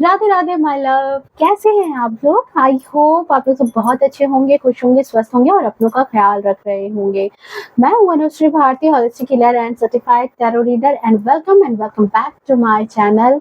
Radhe Radhe my love, कैसे हैं आप लोग? आई होप आप लोग सब बहुत अच्छे होंगे, खुश होंगे, स्वस्थ होंगे और अपनों का ख्याल रख रहे होंगे। मैं हूँ Anushree Bharti, holistic healer and certified tarot reader and welcome back to my channel.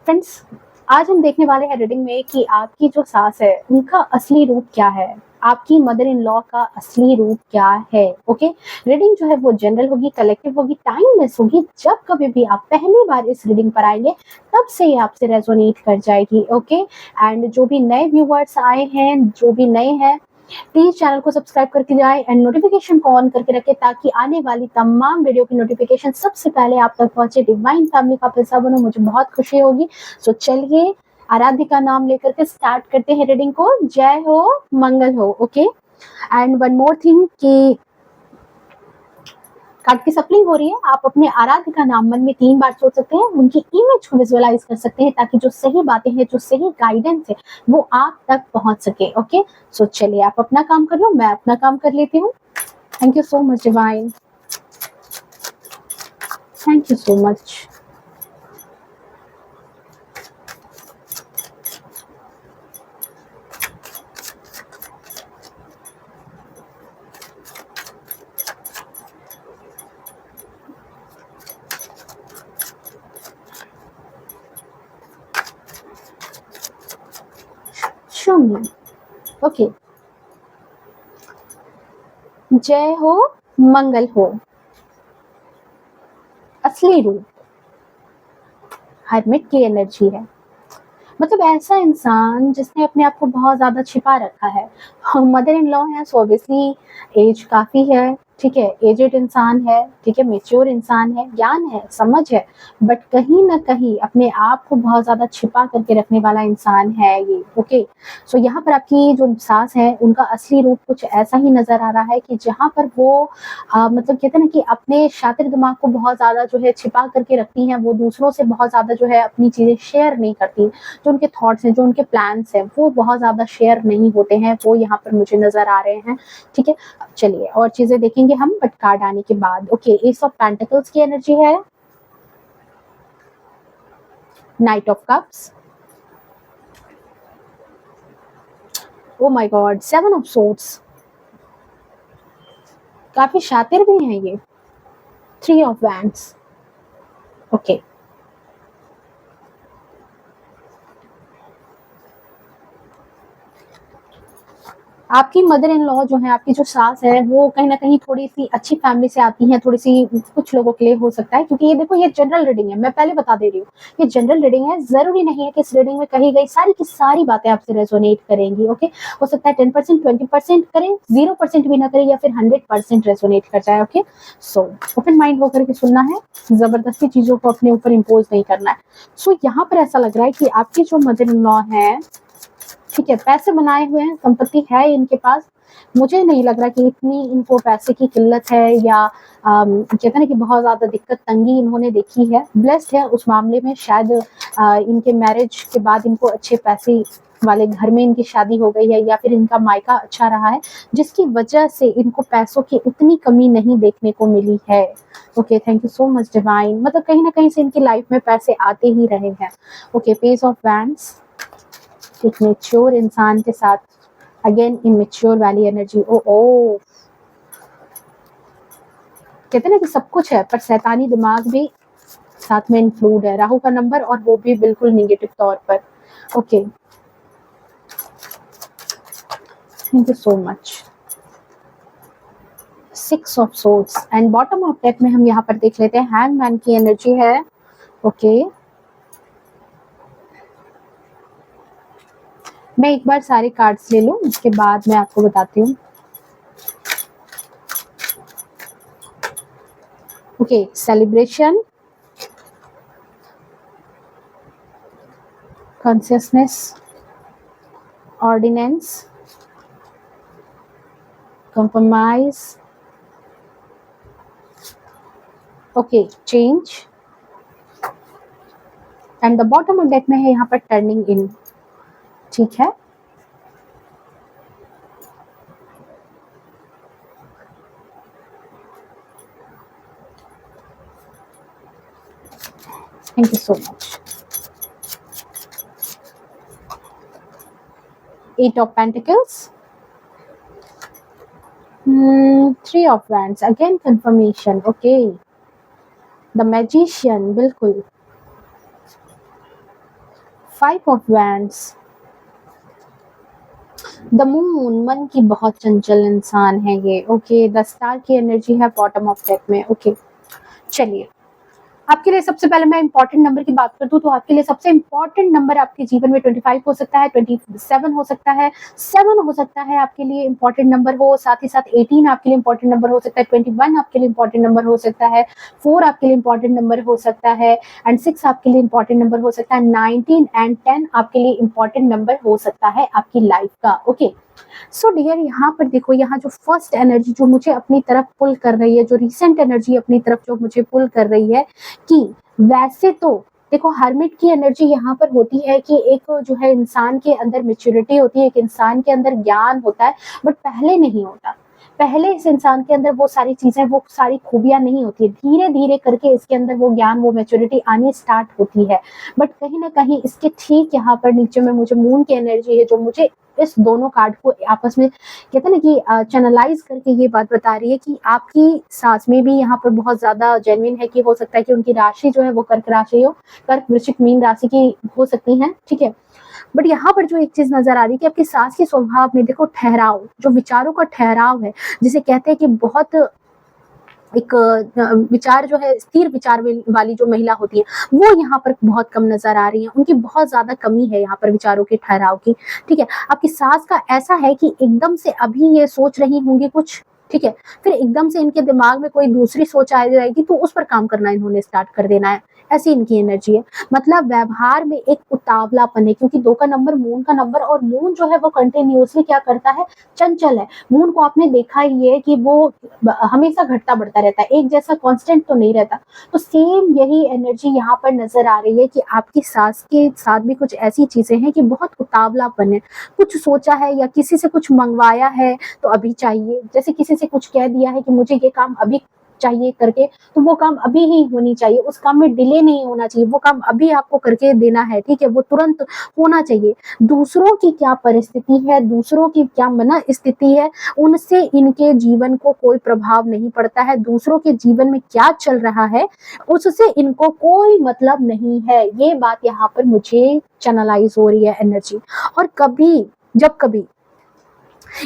Friends, आज हम देखने वाले हैं रीडिंग में कि आपकी जो सास है उनका असली रूप क्या है, आपकी मदर इन लॉ का असली रूप क्या है। ओके, रीडिंग जो है वो जनरल होगी, कलेक्टिव होगी, टाइमलेस होगी। जब कभी भी आप पहली बार इस रीडिंग पर आएंगे तब से ये आपसे रेजोनेट कर जाएगी। ओके, एंड जो भी नए व्यूवर्स आए हैं, जो भी नए हैं, प्लीज चैनल को सब्सक्राइब करके जाए एंड नोटिफिकेशन को ऑन करके रखें ताकि आने वाली तमाम वीडियो की नोटिफिकेशन सबसे पहले आप तक पहुंचे। डिवाइन फैमिली का हिस्सा बनो, मुझे बहुत खुशी होगी। सो चलिए, आराध्य का नाम लेकर के स्टार्ट करते हैं रीडिंग को। जय हो, मंगल हो। Okay, and one more thing कि कार्ड की सप्लिंग हो रही है, आप अपने आराध्य का नाम मन में 3 बार सोच सकते हैं, उनकी इमेज को विजुअलाइज कर सकते हैं ताकि जो सही बातें हैं, जो सही गाइडेंस है वो आप तक पहुंच सके। ओके, सो चलिए, आप अपना काम कर लो, मैं अपना काम कर लेती हूँ। Thank you so much divine, thank you so much. शून्य। ओके, जय हो, मंगल हो। असली रूप हरमिट की एनर्जी है, मतलब ऐसा इंसान जिसने अपने आप को बहुत ज्यादा छिपा रखा है। मदर इन लॉ है, सो ऑब्वियसली एज काफी है, ठीक है, एजेड इंसान है, ठीक है, मेच्योर इंसान है, ज्ञान है, समझ है, बट कहीं ना कहीं अपने आप को बहुत ज्यादा छिपा करके रखने वाला इंसान है ये। ओके, सो यहाँ पर आपकी जो सास है उनका असली रूप कुछ ऐसा ही नजर आ रहा है कि जहाँ पर वो मतलब कहते हैं ना कि अपने शातिर दिमाग को बहुत ज्यादा जो है छिपा करके रखती हैं, वो दूसरों से बहुत ज्यादा जो है अपनी चीजें शेयर नहीं करती। जो उनके थॉट्स हैं, जो उनके प्लान्स हैं, वो बहुत ज्यादा शेयर नहीं होते हैं, वो यहाँ पर मुझे नजर आ रहे हैं। ठीक है, चलिए और चीजें देखेंगे हम बट कार्ड आने के बाद। ओके, एस ऑफ पेंटिकल्स की एनर्जी है, night of cups, oh my God, 7 of swords, काफी शातिर भी हैं ये, 3 ऑफ वैंड्स। ओके, आपकी मदर इन लॉ जो है, आपकी जो सास है, वो कहीं ना कहीं थोड़ी सी अच्छी फैमिली से आती हैं, थोड़ी सी कुछ लोगों के लिए हो सकता है, क्योंकि ये देखो ये जनरल रीडिंग है, मैं पहले बता दे रही हूँ ये जनरल रीडिंग है। जरूरी नहीं है कि इस रीडिंग में कही गई सारी की सारी बातें आपसे रेजोनेट करेंगी। ओके, हो सकता है 10%, 20% करें, 0% भी ना करें, या फिर 100% रेजोनेट कर जाए। ओके, सो ओपन माइंड होकर के सुनना है, जबरदस्ती चीजों को अपने ऊपर इम्पोज नहीं करना है। सो यहाँ पर ऐसा लग रहा है कि आपकी जो मदर इन लॉ है, ठीक है, पैसे बनाए हुए हैं, संपत्ति है इनके पास। मुझे नहीं लग रहा कि इतनी इनको पैसे की किल्लत है, या कहते हैं ना कि बहुत ज्यादा दिक्कत तंगी इन्होंने देखी है। ब्लेस्ड है उस मामले में, शायद इनके मैरिज के बाद इनको अच्छे पैसे वाले घर में इनकी शादी हो गई है, या फिर इनका मायका अच्छा रहा है, जिसकी वजह से इनको पैसों की उतनी कमी नहीं देखने को मिली है। Okay, thank you so much divine, मतलब कहीं ना कहीं से इनकी लाइफ में पैसे आते ही रहे हैं। ओके, पेज ऑफ वैंड्स, एक मेच्योर इंसान के साथ अगेन इमेच्योर वाली एनर्जी। ओ कहते हैं ना कि सब कुछ है पर शैतानी दिमाग भी साथ में इंक्लूड है। राहु का नंबर, और वो भी बिल्कुल निगेटिव तौर पर। Okay, thank you so much. 6 of swords and bottom of deck में हम यहाँ पर देख लेते हैं हैंगमैन की एनर्जी है। ओके, मैं एक बार सारे कार्ड्स ले लूं, उसके बाद मैं आपको बताती हूँ। Okay, celebration, consciousness, ordinance, compromise, okay, change, and the bottom of deck में है यहाँ पर टर्निंग इन। ठीक है, thank you so much. 8 of Pentacles, 3 of Wands, again confirmation, okay, the Magician, बिल्कुल, 5 of Wands, द मून, मन की बहुत चंचल इंसान है ये, ओके, द स्टार की एनर्जी है बॉटम ऑफ डेक में, ओके। चलिए, आपके लिए सबसे पहले मैं इंपॉर्टेंट नंबर की बात कर दूं तो आपके लिए सबसे इंपॉर्टेंट नंबर आपके जीवन में 25 हो सकता है, 27 हो सकता है, 7 हो सकता है आपके लिए इंपॉर्टेंट नंबर हो, साथ ही साथ 18 आपके लिए इंपॉर्टेंट नंबर हो सकता है, 21 आपके लिए इंपॉर्टेंट नंबर हो सकता है, 4 आपके लिए इंपॉर्टेंट नंबर हो सकता है, एंड 6 आपके लिए इंपॉर्टेंट नंबर हो सकता है, 19 एंड 10 आपके लिए इंपॉर्टेंट नंबर हो सकता है आपकी लाइफ का, ओके। सो डियर, यहाँ पर देखो, यहाँ जो फर्स्ट एनर्जी जो मुझे अपनी तरफ पुल कर रही है, जो रिसेंट एनर्जी अपनी तरफ जो मुझे पुल कर रही है, कि वैसे तो देखो हर्मिट की एनर्जी यहाँ पर होती है कि एक जो है इंसान के अंदर मेच्योरिटी होती है, एक इंसान के अंदर ज्ञान होता है, बट पहले नहीं होता। पहले इस इंसान के अंदर वो सारी चीजें, वो सारी खूबियां नहीं होती है, धीरे धीरे करके इसके अंदर वो ज्ञान, वो मैच्योरिटी आनी स्टार्ट होती है। बट कहीं ना कहीं इसके ठीक यहाँ पर नीचे में मुझे मून की एनर्जी है, जो मुझे इस दोनों कार्ड को आपस में कहते हैं ना कि चैनलाइज करके ये बात बता रही है कि आपकी सास में भी यहाँ पर बहुत ज्यादा जेन्युइन है, कि हो सकता है कि उनकी राशि जो है वो कर्क राशि हो, कर्क, वृश्चिक, मीन राशि की हो सकती है, ठीक है। बट यहाँ पर जो एक चीज नजर आ रही है कि आपकी सास के स्वभाव में देखो ठहराव, जो विचारों का ठहराव है, जिसे कहते हैं कि बहुत एक विचार जो है, स्थिर विचार वाली जो महिला होती है, वो यहाँ पर बहुत कम नजर आ रही है, उनकी बहुत ज्यादा कमी है यहाँ पर विचारों के ठहराव की, ठीक है। आपकी सास का ऐसा है कि एकदम से अभी ये सोच रही होंगी कुछ, ठीक है, फिर एकदम से इनके दिमाग में कोई दूसरी सोच आ जाएगी तो उस पर काम करना इन्होंने स्टार्ट कर देना है, ऐसी इनकी एनर्जी है। मतलब व्यवहार में एक उतावलापन है, क्योंकि 2 का नंबर मून का नंबर, और मून जो है वो कंटिन्यूअसली क्या करता है, चंचल है। मून को आपने देखा ही है कि वो हमेशा घटता बढ़ता रहता है, एक जैसा कांस्टेंट तो नहीं रहता। तो सेम यही एनर्जी यहाँ पर नजर आ रही है कि आपकी सास के साथ भी कुछ ऐसी चीजें हैं कि बहुत उतावलापन है, कुछ सोचा है या किसी से कुछ मंगवाया है तो अभी चाहिए, जैसे किसी से कुछ कह दिया है कि मुझे ये काम अभी चाहिए करके, तो वो काम अभी ही होनी चाहिए, उस काम में डिले नहीं होना चाहिए, वो काम अभी आपको करके देना है, ठीक है, वो तुरंत होना चाहिए। दूसरों की क्या परिस्थिति है, दूसरों की क्या मन स्थिति है, उनसे इनके जीवन को कोई प्रभाव नहीं पड़ता है, दूसरों के जीवन में क्या चल रहा है उससे इनको कोई मतलब नहीं है, ये बात यहाँ पर मुझे चैनलाइज हो रही है एनर्जी। और कभी जब कभी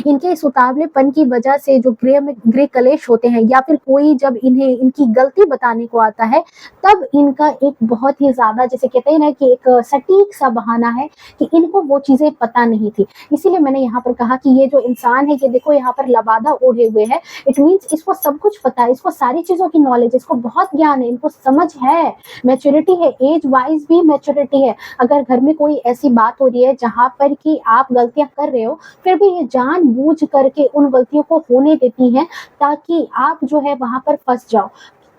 इनके इस उतावलेपन की वजह से जो गृह कलेश होते हैं, या फिर कोई जब इन्हें इनकी गलती बताने को आता है, तब इनका एक बहुत ही ज्यादा, जैसे कहते हैं ना कि एक सटीक सा बहाना है कि इनको वो चीजें पता नहीं थी। इसीलिए मैंने यहाँ पर कहा कि ये जो इंसान है, ये देखो यहाँ पर लबादा ओढ़े हुए है, इट मीन्स इसको सब कुछ पता है, इसको सारी चीजों की नॉलेज, इसको बहुत ज्ञान है, इनको समझ है, मैच्योरिटी है, एज वाइज भी मैच्योरिटी है। अगर घर में कोई ऐसी बात हो रही है जहां पर कि आप गलतियां कर रहे हो, फिर भी ये जानबूझ करके उन गलतियों को होने देती हैं, ताकि आप जो है वहां पर फंस जाओ।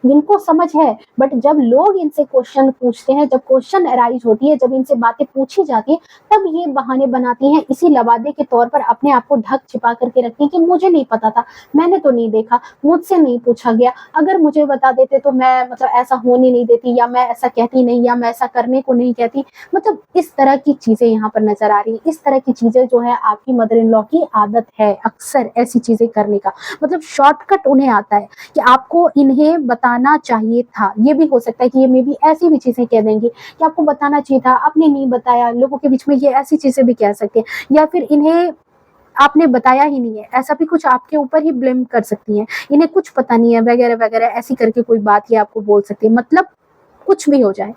इनको समझ है, बट जब लोग इनसे क्वेश्चन पूछते हैं, जब क्वेश्चन अराइज होती है, जब इनसे बातें पूछी जाती है, तब ये बहाने बनाती हैं, इसी लवादे के तौर पर अपने आप को ढक छिपा करके रखती हैं कि मुझे नहीं पता था, मैंने तो नहीं देखा, मुझसे नहीं पूछा गया, अगर मुझे बता देते तो मैं मतलब ऐसा होने नहीं देती, या मैं ऐसा कहती नहीं, या मैं ऐसा करने को नहीं कहती। मतलब इस तरह की चीजें यहाँ पर नजर आ रही है, इस तरह की चीजें जो है आपकी मदर इन लॉ की आदत है अक्सर ऐसी चीजें करने का। मतलब शॉर्टकट उन्हें आता है कि आपको इन्हें बताना चाहिए था, ये भी हो सकता है कि ये मे बी ऐसी भी चीजें कह देंगी कि आपको बताना चाहिए था, आपने नहीं बताया, लोगों के बीच में ये ऐसी चीजें भी कह सकते हैं, या फिर इन्हें आपने बताया ही नहीं है, ऐसा भी कुछ आपके ऊपर ही ब्लेम कर सकती हैं, इन्हें कुछ पता नहीं है वगैरह वगैरह, ऐसी करके कोई बात ये आपको बोल सकती है। मतलब कुछ भी हो जाए,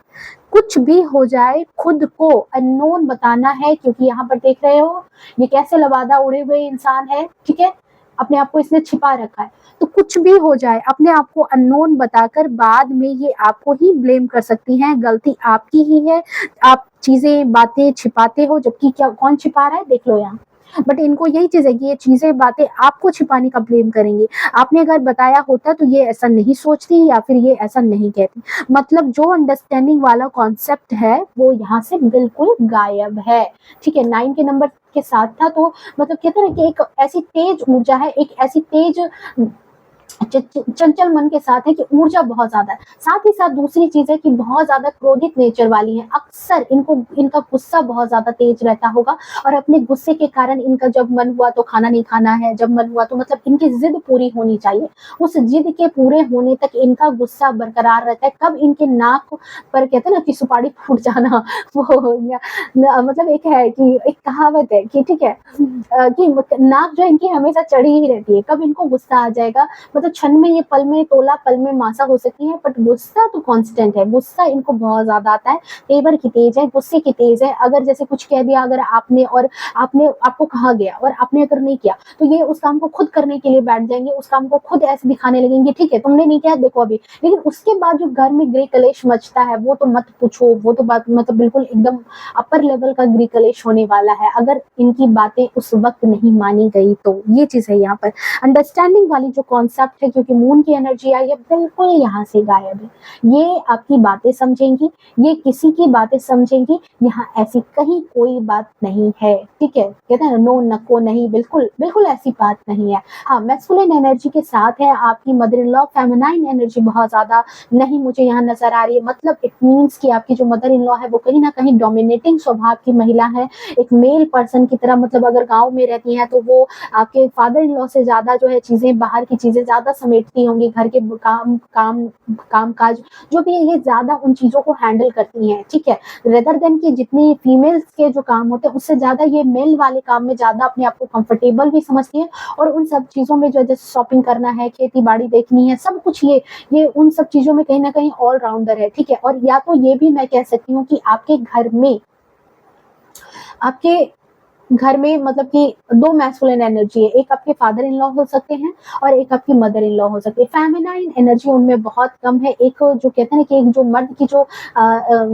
कुछ भी हो जाए, खुद को अननोन बताना है, क्योंकि यहाँ पर देख रहे हो ये कैसे लवादा उड़े हुए इंसान है, ठीक है, अपने आप को इसने छिपा रखा है। तो कुछ भी हो जाए, अपने आप को अननोन बताकर बाद में ये आपको ही ब्लेम कर सकती हैं, गलती आपकी ही है, आप चीजें बातें छिपाते हो, जबकि क्या कौन छिपा रहा है देख लो यहाँ। बट इनको यही चीज है कि ये चीजें बातें आपको छिपाने का ब्लेम करेंगे, आपने अगर बताया होता तो ये ऐसा नहीं सोचती, या फिर ये ऐसा नहीं कहती। मतलब जो अंडरस्टैंडिंग वाला कॉन्सेप्ट है वो यहाँ से बिल्कुल गायब है, ठीक है। 9 के नंबर के साथ था, तो मतलब कहते हैं ना कि एक ऐसी तेज ऊर्जा है, एक ऐसी तेज चंचल मन के साथ है कि ऊर्जा बहुत ज्यादा है। साथ ही साथ दूसरी चीज है कि बहुत ज्यादा क्रोधित नेचर वाली है। अक्सर इनको इनका गुस्सा बहुत ज्यादा तेज रहता होगा और अपने गुस्से के कारण इनका जब मन हुआ तो खाना नहीं खाना है, जब मन हुआ तो मतलब इनकी जिद पूरी होनी चाहिए। उस जिद के पूरे होने तक इनका गुस्सा बरकरार रहता है। कब इनके नाक पर कहते हैं ना कि सुपारी फूट जाना वो मतलब एक है कि एक कहावत है कि ठीक है कि नाक जो इनकी हमेशा चढ़ी ही रहती है। कब इनको गुस्सा आ जाएगा, मतलब क्षण में ये पल में तोला पल में मासा हो सकती है, बट गुस्सा तो कांस्टेंट है। गुस्सा इनको बहुत ज्यादा आता है। तेवर की तेज है, गुस्से की तेज है। अगर जैसे कुछ कह दिया अगर आपने और आपने आपको कहा गया और आपने अगर नहीं किया तो ये उस काम को खुद करने के लिए बैठ जाएंगे, उस काम को खुद ऐसे दिखाने लगेंगे, ठीक है तुमने नहीं किया देखो अभी। लेकिन उसके बाद जो घर में गृह कलेश मचता है वो तो मत पूछो, वो तो बात मतलब बिल्कुल एकदम अपर लेवल का गृह कलेश होने वाला है अगर इनकी बातें उस वक्त नहीं मानी गई तो। ये चीज है यहाँ पर। अंडरस्टैंडिंग वाली जो कॉन्सेप्ट है, क्योंकि मून की एनर्जी आई है, बिल्कुल यहाँ से गायब है। ये आपकी बातें समझेंगी, ये किसी की बातें समझेंगी, यहाँ ऐसी कहीं कोई बात नहीं है, ठीक है। कहते हैं नो नको नहीं, बिल्कुल बिल्कुल ऐसी बात नहीं है। हाँ, मैस्कुलिन एनर्जी के साथ है आपकी mother in law. Feminine energy बहुत ज्यादा नहीं मुझे यहाँ नजर आ रही है। मतलब इट मीन्स कि आपकी जो मदर इन लॉ है वो कहीं ना कहीं डोमिनेटिंग स्वभाव की महिला है, एक मेल पर्सन की तरह। मतलब अगर गांव में रहती हैं तो वो आपके फादर इन लॉ से ज्यादा जो है चीजें, बाहर की चीजें ज्यादा समेटती होंगी। घर के काम काज जो भी है ये ज्यादा उन चीजों को हैंडल करती हैं, ठीक है। रेदर देन कि जितनी फीमेल्स के जो काम होते हैं उससे ज्यादा ये मेल वाले काम में ज्यादा अपने आप को कंफर्टेबल भी समझती है। और उन सब चीजों में जो जैसे शॉपिंग करना है, खेती बाड़ी देखनी है, सब कुछ ये उन सब चीजों में कहीं ना कहीं ऑलराउंडर है, ठीक है। और या तो ये भी मैं कह सकती हूँ कि आपके घर में मतलब कि दो मैस्कुलिन एनर्जी है, एक आपके फादर इन लॉ हो सकते हैं और एक आपकी मदर इन लॉ हो सकती है। फेमिनाइन एनर्जी उनमें बहुत कम है। एक जो कहते हैं ना कि एक जो मर्द की जो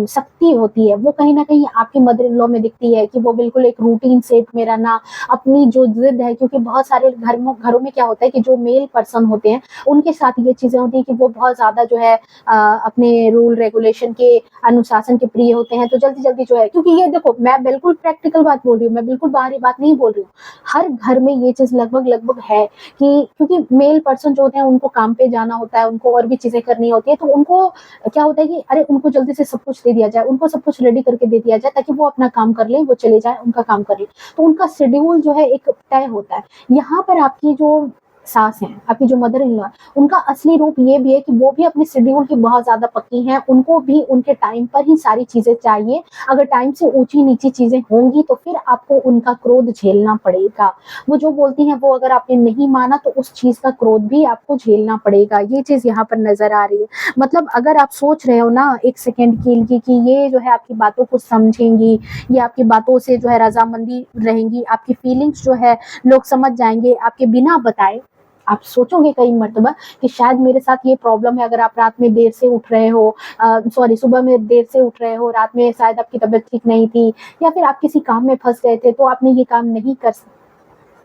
शक्ति होती है वो कहीं ना कहीं आपकी मदर इन लॉ में दिखती है कि वो बिल्कुल एक रूटीन सेट में रहना, अपनी जो जिद है। क्योंकि बहुत सारे घरों में क्या होता है कि जो मेल पर्सन होते हैं उनके साथ ये चीजें होती है कि वो बहुत ज्यादा जो है अपने रूल रेगुलेशन के अनुशासन के प्रिय होते हैं। तो जल्दी जल्दी जो है, क्योंकि ये देखो मैं बिल्कुल प्रैक्टिकल बात बोल रही हूँ, मैं बिल्कुल बाहरी बात नहीं बोल रही हूँ। हर घर में ये चीज लगभग लगभग है कि क्योंकि मेल पर्सन जो होते हैं उनको काम पे जाना होता है, उनको और भी चीजें करनी होती है। तो उनको क्या होता है कि अरे उनको जल्दी से सब कुछ दे दिया जाए, उनको सब कुछ रेडी करके दे दिया जाए ताकि वो अपना काम कर ले, वो चले जाए उनका काम कर ले। तो उनका शेड्यूल जो है एक तय होता है। यहाँ पर आपकी जो सास हैं, आपकी जो मदर इन लॉ, उनका असली रूप ये भी है कि वो भी अपने शेड्यूल की बहुत ज्यादा पक्की हैं। उनको भी उनके टाइम पर ही सारी चीजें चाहिए। अगर टाइम से ऊंची नीची चीजें होंगी तो फिर आपको उनका क्रोध झेलना पड़ेगा। वो जो बोलती हैं वो अगर आपने नहीं माना तो उस चीज का क्रोध भी आपको झेलना पड़ेगा। ये चीज यहाँ पर नजर आ रही है। मतलब अगर आप सोच रहे हो ना एक सेकेंड के लिए कि ये जो है आपकी बातों को समझेंगी, ये आपकी बातों से जो है रजामंदी रहेंगी, आपकी फीलिंग्स जो है लोग समझ जाएंगे आपके बिना बताए। आप सोचोगे कई मर्तबा कि शायद मेरे साथ ये प्रॉब्लम है। अगर आप रात में देर से उठ रहे हो, सॉरी सुबह में देर से उठ रहे हो, रात में शायद आपकी तबीयत ठीक नहीं थी या फिर आप किसी काम में फंस गए थे तो आपने ये काम नहीं कर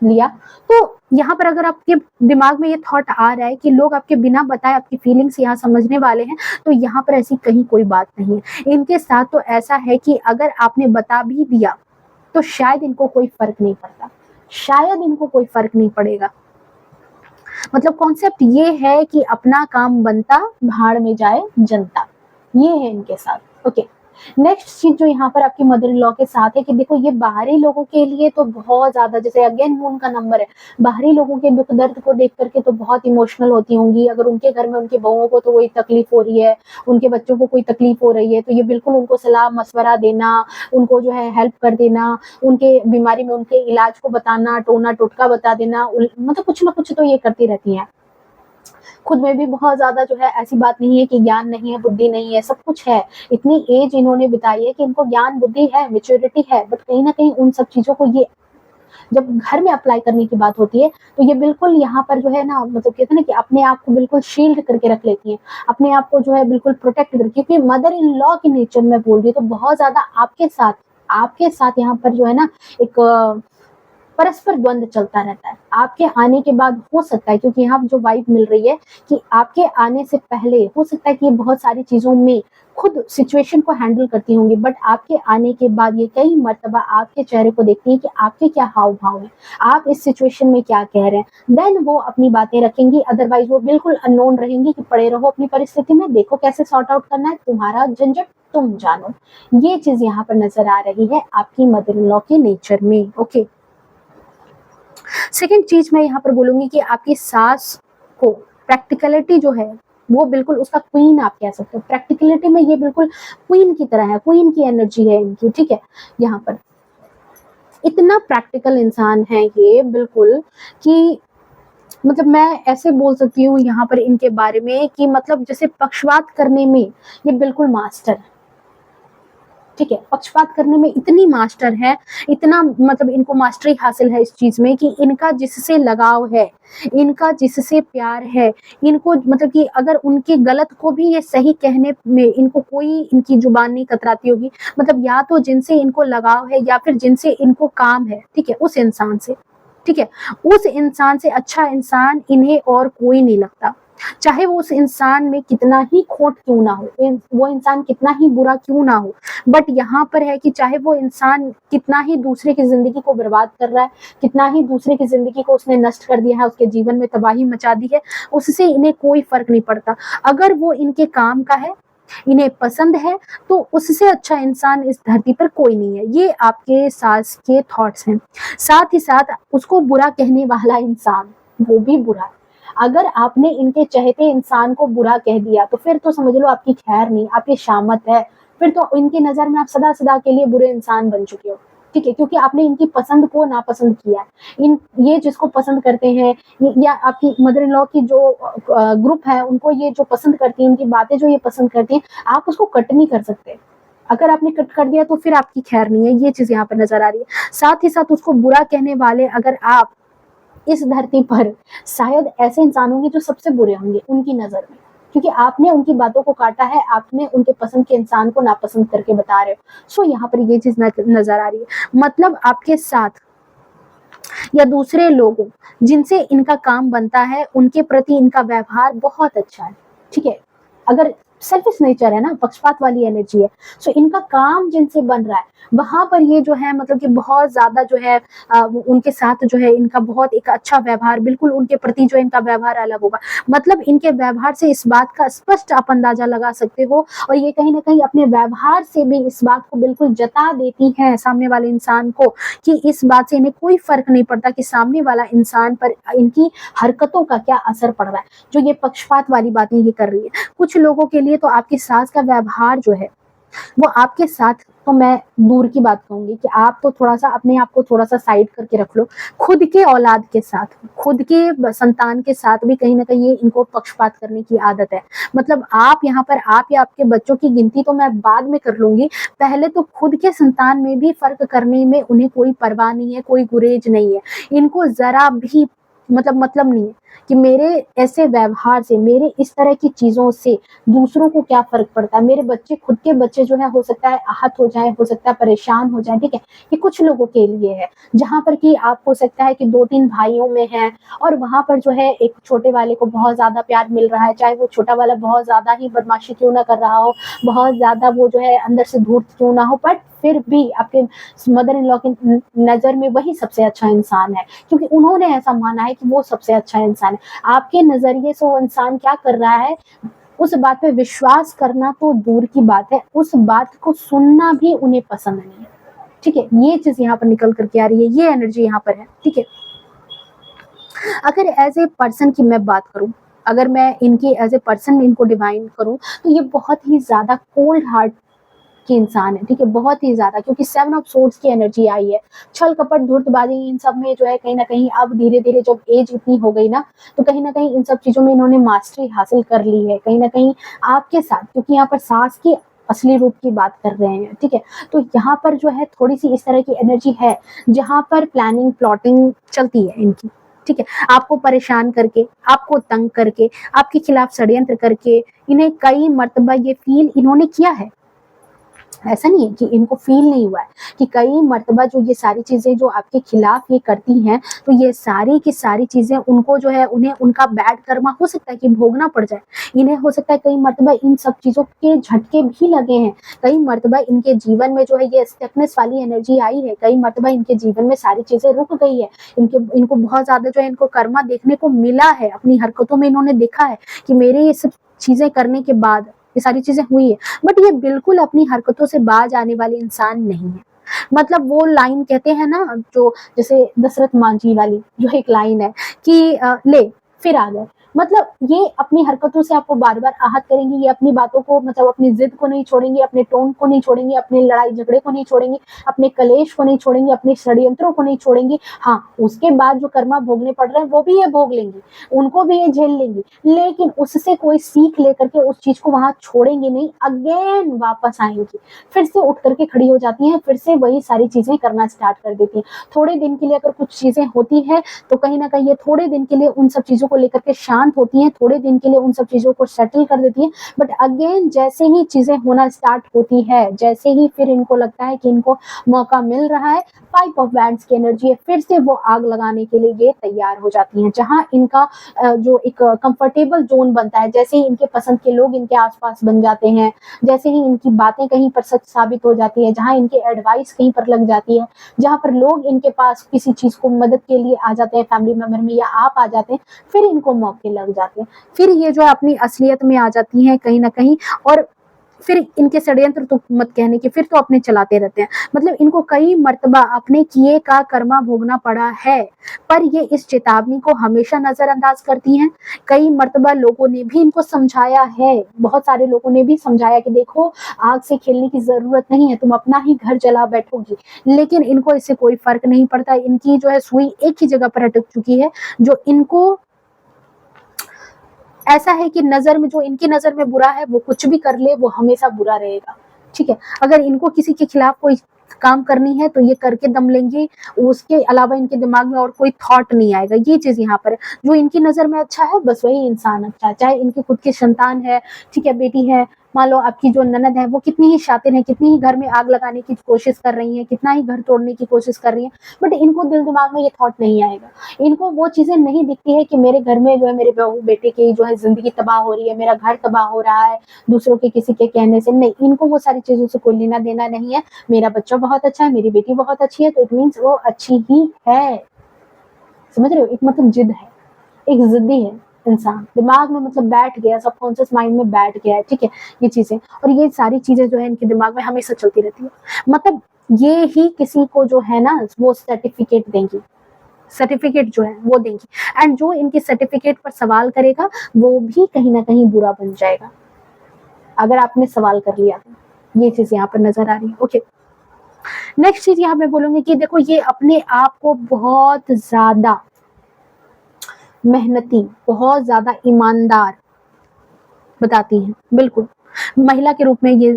लिया। तो यहाँ पर अगर आपके दिमाग में ये थॉट आ रहा है कि लोग आपके बिना बताए आपकी फीलिंग्स यहाँ समझने वाले हैं, तो यहाँ पर ऐसी कहीं कोई बात नहीं है। इनके साथ तो ऐसा है कि अगर आपने बता भी दिया तो शायद इनको कोई फर्क नहीं पड़ता, शायद इनको कोई फर्क नहीं पड़ेगा। मतलब कॉन्सेप्ट ये है कि अपना काम बनता भाड़ में जाए जनता, ये है इनके साथ। ओके, नेक्स्ट चीज जो यहाँ पर आपकी मदर इन लॉ के साथ है कि देखो ये बाहरी लोगों के लिए तो बहुत ज्यादा, जैसे अगेन मून का नंबर है, बाहरी लोगों के दुख दर्द को देख करके तो बहुत इमोशनल होती होंगी। अगर उनके घर में उनकी बहुओं को तो कोई तकलीफ हो रही है, उनके बच्चों को कोई तकलीफ हो रही है, तो ये बिल्कुल उनको सलाह मशवरा देना, उनको जो है हेल्प कर देना, उनके बीमारी में उनके इलाज को बताना, टोना टोटका बता देना, मतलब कुछ ना कुछ तो ये करती रहती हैं। खुद में भी बहुत ज्यादा जो है, ऐसी बात नहीं है कि ज्ञान नहीं है, बुद्धि नहीं है, सब कुछ है। इतनी एज इन्होंने बिताई है कि इनको ज्ञान बुद्धि है, मेच्योरिटी है, बट कहीं ना कहीं उन सब चीजों को ये जब घर में अप्लाई करने की बात होती है तो ये बिल्कुल यहाँ पर जो है ना, मतलब कहते हैं ना कि अपने आप को बिल्कुल शील्ड करके रख लेती हैं, अपने आप को जो है बिल्कुल प्रोटेक्ट करके। क्योंकि मदर इन लॉ की नेचर में बोल रही हूँ तो बहुत ज्यादा आपके साथ यहाँ पर जो है ना एक परस्पर द्वंद चलता रहता है। आपके आने के बाद हो सकता है, क्योंकि यहाँ जो वाइब मिल रही है कि आपके आने से पहले हो सकता है कि ये बहुत सारी चीजों में खुद सिचुएशन को हैंडल करती होंगी, बट आपके आने के बाद ये कई मर्तबा आपके चेहरे को देखती है कि आपके क्या हाव भाव है, आप इस सिचुएशन में क्या कह रहे हैं, देन वो अपनी बातें रखेंगी। अदरवाइज वो बिल्कुल अननोन रहेंगी कि पड़े रहो अपनी परिस्थिति में, देखो कैसे सॉर्ट आउट करना है, तुम्हारा झंझट तुम जानो। ये चीज यहाँ पर नजर आ रही है आपकी मदर इन लॉ के नेचर में। ओके, सेकेंड चीज मैं यहाँ पर बोलूंगी कि आपकी सास को प्रैक्टिकलिटी जो है वो बिल्कुल उसका क्वीन आप कह सकते हो। प्रैक्टिकलिटी में ये बिल्कुल क्वीन की तरह है, क्वीन की एनर्जी है इनकी, ठीक है। यहाँ पर इतना प्रैक्टिकल इंसान है ये बिल्कुल कि मतलब मैं ऐसे बोल सकती हूँ यहाँ पर इनके बारे में कि मतलब जैसे पक्षपात करने में ये बिल्कुल मास्टर है, ठीक है। पक्षपात करने में इतनी मास्टर है, इतना मतलब इनको मास्टरी हासिल है इस चीज में कि इनका जिससे लगाव है, इनका जिससे प्यार है, इनको मतलब कि अगर उनके गलत को भी ये सही कहने में इनको कोई इनकी जुबान नहीं कतराती होगी, मतलब या तो जिनसे इनको लगाव है या फिर जिनसे इनको काम है, ठीक है, उस इंसान से, ठीक है, उस इंसान से अच्छा इंसान इन्हें और कोई नहीं लगता। चाहे वो उस इंसान में कितना ही खोट क्यों ना हो, वो इंसान कितना ही बुरा क्यों ना हो, बट यहाँ पर है कि चाहे वो इंसान कितना ही दूसरे की जिंदगी को बर्बाद कर रहा है, कितना ही दूसरे की जिंदगी को उसने नष्ट कर दिया है, उसके जीवन में तबाही मचा दी है, उससे इन्हें कोई फर्क नहीं पड़ता। अगर वो इनके काम का है, इन्हें पसंद है, तो उससे अच्छा इंसान इस धरती पर कोई नहीं है। ये आपके सास के थॉट्स हैं। साथ ही साथ उसको बुरा कहने वाला इंसान वो भी बुरा है। अगर आपने इनके चहेते इंसान को बुरा कह दिया तो फिर तो समझ लो आपकी खैर नहीं, आपकी शामत है, फिर तो इनकी नजर में आप सदा सदा के लिए बुरे इंसान बन चुके हो, ठीक है, क्योंकि आपने इनकी पसंद को नापसंद किया है। ये जिसको पसंद करते हैं या आपकी मदर इन लॉ की जो ग्रुप है उनको ये जो पसंद करती है, उनकी बातें जो ये पसंद करती हैं, आप उसको कट नहीं कर सकते। अगर आपने कट कर दिया तो फिर आपकी खैर नहीं है, ये चीज यहाँ पर नजर आ रही है। साथ ही साथ उसको बुरा कहने वाले अगर आप इस धरती पर शायद ऐसे इंसान होंगे जो सबसे बुरे होंगे उनकी नजर में, क्योंकि आपने उनकी बातों को काटा है, आपने उनके पसंद के इंसान को नापसंद करके बता रहे हो। सो यहाँ पर ये चीज नजर आ रही है। मतलब आपके साथ या दूसरे लोगों जिनसे इनका काम बनता है उनके प्रति इनका व्यवहार बहुत अच्छा है, ठीक है। अगर सेल्फिश नेचर है ना, पक्षपात वाली एनर्जी है, सो इनका काम जिनसे बन रहा है वहां पर ये जो है मतलब कि बहुत ज्यादा जो है उनके साथ जो है इनका बहुत एक अच्छा व्यवहार, बिल्कुल उनके प्रति जो इनका व्यवहार अलग होगा। मतलब इनके व्यवहार से इस बात का स्पष्ट आप अंदाजा लगा सकते हो, और ये कहीं ना कहीं अपने व्यवहार से भी इस बात को बिल्कुल जता देती है सामने वाले इंसान को कि इस बात से इन्हें कोई फर्क नहीं पड़ता कि सामने वाला इंसान पर इनकी हरकतों का क्या असर पड़ रहा है, जो ये पक्षपात वाली बातें ये कर रही है। कुछ लोगों के लिए तो आपकी सास का व्यवहार जो है वो आपके साथ, तो मैं दूर की बात कहूंगी कि आप तो थोड़ा सा अपने आप को थोड़ा सा साइड करके रख लो, खुद के औलाद के साथ, खुद के संतान के साथ भी कहीं ना कहीं ये इनको पक्षपात करने की आदत है। मतलब आप यहाँ पर आप या आपके बच्चों की गिनती तो मैं बाद में कर लूंगी, पहले तो खुद के संतान में भी फर्क करने में उन्हें कोई परवाह नहीं है, कोई गुरेज नहीं है। इनको जरा भी मतलब नहीं है कि मेरे ऐसे व्यवहार से, मेरे इस तरह की चीजों से दूसरों को क्या फर्क पड़ता है। मेरे बच्चे, खुद के बच्चे जो है हो सकता है आहत हो जाए, हो सकता है परेशान हो जाए, ठीक है, ये कुछ लोगों के लिए है। जहां पर कि आप हो सकता है कि 2-3 भाइयों में है और वहां पर जो है एक छोटे वाले को बहुत ज्यादा प्यार मिल रहा है, चाहे वो छोटा वाला बहुत ज्यादा ही बदमाशी क्यों ना कर रहा हो, बहुत ज्यादा वो जो है अंदर से धूर्त क्यों ना हो, बट फिर भी आपके मदर इन लॉ की नजर में वही सबसे अच्छा इंसान है, क्योंकि उन्होंने ऐसा माना है कि वो सबसे अच्छा इंसान है। आपके नजरिए से वो इंसान क्या कर रहा है, उस बात पे विश्वास करना तो दूर की बात है, उस बात को सुनना भी उन्हें पसंद नहीं है, ठीक है। ये चीज यहाँ पर निकल करके आ रही है, ये एनर्जी यहाँ पर है, ठीक है। अगर एज ए पर्सन की मैं बात करूं, अगर मैं इनकी एज ए पर्सन इनको डिवाइन करूं, तो ये बहुत ही ज्यादा कोल्ड हार्ट की इंसान है, ठीक है, बहुत ही ज्यादा, क्योंकि 7 ऑफ सोर्ड्स की एनर्जी आई है। छल कपट धूर्तबाजी इन सब में जो है कहीं ना कहीं अब धीरे धीरे जब एज इतनी हो गई ना, तो कहीं ना कहीं इन सब चीजों में इन्होंने मास्टरी हासिल कर ली है कहीं ना कहीं आपके साथ, क्योंकि यहाँ पर सास की असली रूप की बात कर रहे हैं, ठीक है। तो यहाँ पर जो है थोड़ी सी इस तरह की एनर्जी है जहां पर प्लानिंग प्लॉटिंग चलती है इनकी, ठीक है, आपको परेशान करके, आपको तंग करके, आपके खिलाफ षड्यंत्र करके, इन्हें कई मर्तबा ये फील इन्होंने किया है ऐसा नहीं है कि इनको फील नहीं हुआ है कि कई मर्तबा जो ये सारी चीज़ें जो आपके खिलाफ ये करती हैं, तो ये सारी की सारी चीज़ें उनको जो है उन्हें उनका बैड कर्मा हो सकता है कि भोगना पड़ जाए। इन्हें हो सकता है कई मर्तबा इन सब चीज़ों के झटके भी लगे हैं। कई मर्तबा इनके जीवन में जो है ये स्टकनेस वाली एनर्जी आई है। कई मर्तबा इनके जीवन में सारी चीज़ें रुक गई है। इनको बहुत ज़्यादा जो है इनको कर्मा देखने को मिला है। अपनी हरकतों में इन्होंने देखा है कि मेरे ये सब चीज़ें करने के बाद ये सारी चीज़ें हुई है। बट ये बिल्कुल अपनी हरकतों से बाज आने वाले इंसान नहीं है। मतलब वो लाइन कहते हैं ना, जो जैसे दशरथ मांझी वाली जो एक लाइन है कि ले फिर आ गए। मतलब ये अपनी हरकतों से आपको बार-बार आहत करेंगी, ये अपनी बातों को मतलब अपनी ज़िद को नहीं छोड़ेंगी, अपने टोन को नहीं छोड़ेंगी, अपने लड़ाई झगड़े को नहीं छोड़ेंगी, अपने कलेश को नहीं छोड़ेंगी, अपने षड्यंत्रों को नहीं छोड़ेंगी। हाँ, उसके बाद जो कर्मा भोगने पड़ रहे हैं वो भी ये भोग लेंगी, उनको भी ये झेल लेंगी, लेकिन उससे कोई सीख लेकर के उस चीज़ को वहाँ छोड़ेंगी नहीं, अगेन वापस आएँगी। फिर से उठ करके खड़ी हो जाती हैं, फिर से वही सारी चीज़ें करना स्टार्ट कर देती हैं। थोड़े दिन के लिए अगर कुछ चीज़ें होती हैं, तो कहीं न कहीं ये थोड़े दिन के लिए उन सब चीज़ों को लेकर के शांत होती हैं, थोड़े दिन के लिए उन सब चीज़ों को सेटल कर देती हैं, बट अगेन जैसे ही चीज़ें होना स्टार्ट होती है, जैसे ही फिर इनको लगता है कि इनको मौका मिल रहा है, 5 ऑफ वैंड्स की एनर्जी है, फिर से वो आग लगाने के लिए ये तैयार हो जाती हैं। जहाँ इनका जो एक कंफर्टेबल ज़ोन बनता है, जैसे ही इनके पसंद के लोग इनके आस-पास बन जाते हैं, जैसे ही इनकी बातें कहीं पर सच साबित हो जाती है, जहाँ इनकी एडवाइस कहीं पर लग जाती है, जहाँ पर लोग इनके पास किसी चीज़ को मदद के लिए आ जाते हैं फैमिली मेंबर में, या आप आ जाते हैं, फिर इनको मौके लग जाते हैं। फिर ये जो है अपनी असलियत में आ जाती हैं कहीं न कहीं, और फिर इनके षड्यंत्र तो मत कहने की, फिर तो अपने चलाते रहते हैं। मतलब इनको कई मर्तबा अपने किए का कर्मा भोगना पड़ा है, पर ये इस चेतावनी को हमेशा नज़रअंदाज करती हैं। कई मर्तबा लोगों ने भी इनको समझाया है, बहुत सारे लोगों ने भी समझाया कि देखो आग से खेलने की ज़रूरत नहीं है, तुम अपना ही घर जला बैठोगी। लेकिन इनको इससे कोई फ़र्क नहीं पड़ता, इनकी जो है सुई एक ही जगह पर अटक चुकी है। जो इनको ऐसा है कि नज़र में जो इनकी नज़र में बुरा है, वो कुछ भी कर ले, वो हमेशा बुरा रहेगा, ठीक है? अगर इनको किसी के खिलाफ कोई काम करनी है, तो ये करके दम लेंगे, उसके अलावा इनके दिमाग में और कोई थॉट नहीं आएगा। ये चीज़ यहाँ पर है। जो इनकी नज़र में अच्छा है, बस वही इंसान अच्छा है। चाहे इनकी खुद की संतान है, ठीक है, बेटी है, मान लो आपकी जो ननद है, वो कितनी ही शातिर है, कितनी ही घर में आग लगाने की कोशिश कर रही हैं, कितना ही घर तोड़ने की कोशिश कर रही हैं, बट इनको दिल दिमाग में ये थॉट नहीं आएगा। इनको वो चीज़ें नहीं दिखती है कि मेरे घर में जो है मेरे बहू बेटे की जो है ज़िंदगी तबाह हो रही है, मेरा घर तबाह हो रहा है, दूसरों के किसी के कहने से। नहीं, इनको वो सारी चीज़ों से कोई लेना-देना नहीं है। मेरा बच्चा बहुत अच्छा है, मेरी बेटी बहुत अच्छी है, तो इट मीन्स वो अच्छी ही है। समझ रहे हो? एक मतलब जिद है, एक ज़िद्दी है इंसान, दिमाग में मतलब बैठ गया, सबकॉन्शियस माइंड में बैठ गया है, ठीक है? ये चीज़ें, और ये सारी चीज़ें जो है इनके दिमाग में हमेशा चलती रहती है। मतलब ये ही किसी को जो है ना वो सर्टिफ़िकेट देंगी, सर्टिफ़िकेट जो है वो देंगी, एंड जो इनके सर्टिफ़िकेट पर सवाल करेगा, वो भी कहीं न कहीं बुरा बन जाएगा, अगर आपने सवाल कर लिया तो। ये चीज़ यहाँ पर नज़र आ रही है, ओके। नेक्स्ट चीज़ यहाँ मैं बोलूँगी कि देखो ये अपने आप को बहुत ज़्यादा मेहनती, बहुत ज़्यादा ईमानदार बताती हैं, बिल्कुल। महिला के रूप में ये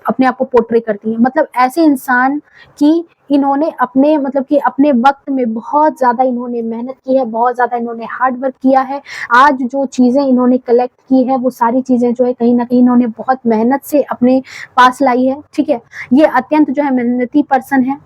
अपने आप को पोर्ट्रे करती हैं। मतलब ऐसे इंसान कि इन्होंने अपने मतलब कि अपने वक़्त में बहुत ज़्यादा इन्होंने मेहनत की है, बहुत ज़्यादा इन्होंने हार्ड वर्क किया है। आज जो चीज़ें इन्होंने कलेक्ट की है, वो सारी चीज़ें जो है कहीं न कहीं इन्होंने बहुत मेहनत से अपने पास लाई है, ठीक है? ये अत्यंत जो है मेहनती पर्सन है,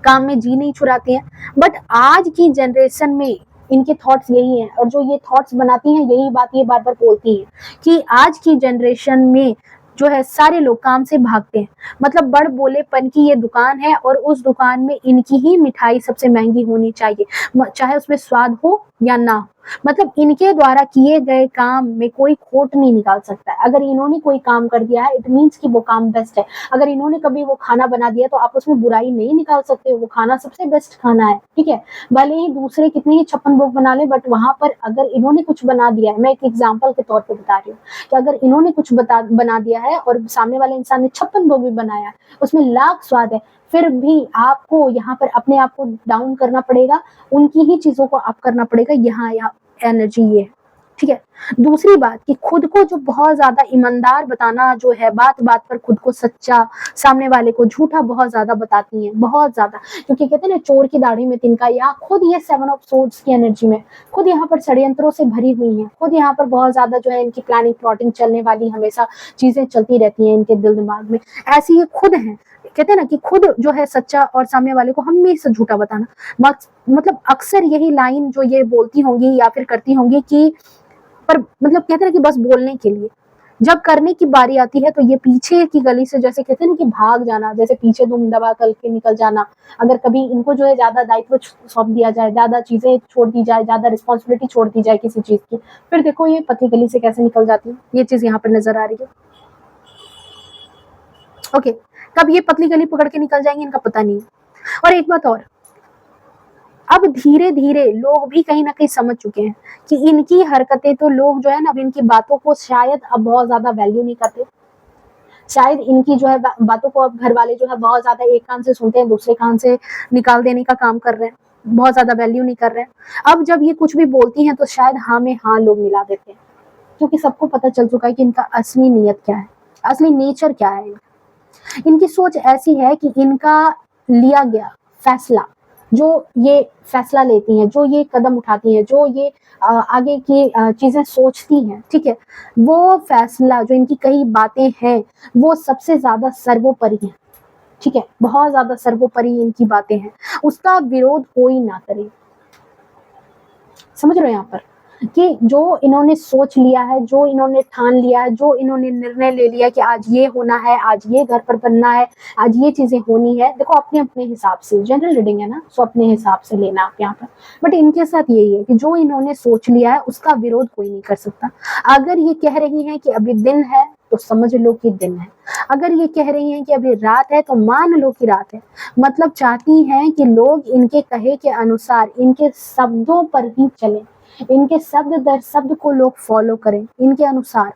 काम में जी नहीं चुराती हैं। बट आज की जनरेशन में इनके थॉट्स यही हैं, और जो ये थॉट्स बनाती हैं यही बात ये बार-बार बोलती हैं कि आज की जनरेशन में जो है सारे लोग काम से भागते हैं। मतलब बड़ बोलेपन की ये दुकान है, और उस दुकान में इनकी ही मिठाई सबसे महंगी होनी चाहिए, चाहे उसमें स्वाद हो या ना हो। मतलब इनके द्वारा किए गए काम में कोई खोट नहीं निकाल सकता है। अगर इन्होंने कोई काम कर दिया है, इट मीन्स कि वो काम बेस्ट है। अगर इन्होंने कभी वो खाना बना दिया, तो आप उसमें बुराई नहीं निकाल सकते हो, वो खाना सबसे बेस्ट खाना है, ठीक है? भले ही दूसरे कितने ही 56 भोग बना लें, बट वहाँ पर अगर इन्होंने कुछ बना दिया है, मैं एक एग्जाम्पल के तौर पे बता रही हूँ कि अगर इन्होंने कुछ बना दिया है और सामने वाले इंसान ने 56 भोग भी बनाया है, उसमें लाख स्वाद है, फिर भी आपको यहाँ पर अपने आप को डाउन करना पड़ेगा, उनकी ही चीज़ों को आप करना पड़ेगा। यहाँ एनर्जी ये है, ठीक है? दूसरी बात कि खुद को जो बहुत ज्यादा ईमानदार बताना जो है, बात बात पर खुद को सच्चा, सामने वाले को झूठा बहुत ज्यादा बताती हैं, बहुत ज्यादा। क्योंकि कहते हैं ना चोर की दाढ़ी में तिनका, या खुद ये 7 ऑफ सोर्ड्स की एनर्जी में खुद यहाँ पर षड्यंत्रों से भरी हुई हैं, खुद यहाँ पर बहुत ज्यादा जो है इनकी प्लानिंग प्लॉटिंग चलने वाली, हमेशा चीजें चलती रहती हैं इनके दिल दिमाग में। ऐसी ये खुद हैं, कहते हैं ना कि खुद जो है सच्चा और सामने वाले को हमेशा झूठा बताना। मतलब अक्सर यही लाइन जो ये बोलती होंगी या फिर करती होंगी कि, पर मतलब कहते हैं ना कि बस बोलने के लिए, जब करने की बारी आती है तो ये पीछे की गली से, जैसे कहते हैं ना कि भाग जाना, जैसे पीछे दुम दबा करके निकल जाना। अगर कभी इनको जो है ज्यादा दायित्व सौंप दिया जाए, ज्यादा चीजें छोड़ दी जाए, ज्यादा रिस्पॉन्सिबिलिटी छोड़ दी जाए किसी चीज की, फिर देखो ये पतली गली से कैसे निकल जाती है। ये चीज यहाँ पर नजर आ रही है। ओके, कब ये पतली गली पकड़ के निकल जाएंगे इनका पता नहीं है। और एक बात और, अब धीरे धीरे लोग भी कहीं ना कहीं समझ चुके हैं कि इनकी हरकतें, तो लोग जो है ना अब इनकी बातों को शायद अब बहुत ज्यादा वैल्यू नहीं करते। शायद इनकी जो है बातों को अब घर वाले जो है बहुत ज्यादा एक कान से सुनते हैं, दूसरे कान से निकाल देने का काम कर रहे हैं, बहुत ज्यादा वैल्यू नहीं कर रहे हैं। अब जब ये कुछ भी बोलती हैं तो शायद हाँ में हाँ लोग मिला देते हैं, क्योंकि सबको पता चल चुका है कि इनका असली नीयत क्या है, असली नेचर क्या है। इनकी सोच ऐसी है कि इनका लिया गया फैसला, जो ये फैसला लेती हैं, जो ये कदम उठाती हैं, जो ये आगे की चीजें सोचती हैं, ठीक है, वो फैसला, जो इनकी कई बातें हैं, वो सबसे ज्यादा सर्वोपरि है। ठीक है, बहुत ज्यादा सर्वोपरि इनकी बातें हैं, उसका विरोध कोई ना करे। समझ रहे हो यहाँ पर कि जो इन्होंने सोच लिया है, जो इन्होंने ठान लिया है, जो इन्होंने निर्णय ले लिया कि आज ये होना है, आज ये घर पर बनना है, आज ये चीजें होनी है। देखो अपने अपने हिसाब से, जनरल रीडिंग है ना, सो अपने हिसाब से लेना आप यहाँ पर। बट इनके साथ यही है कि जो इन्होंने सोच लिया है उसका विरोध कोई नहीं कर सकता। अगर ये कह रही है कि अभी दिन है तो समझ लो कि दिन है, अगर ये कह रही हैं कि अभी रात है तो मान लो कि रात है। मतलब चाहती हैं कि लोग इनके कहे के अनुसार, इनके शब्दों पर ही चलें, इनके शब्द दर शब्द को लोग फॉलो करें इनके अनुसार।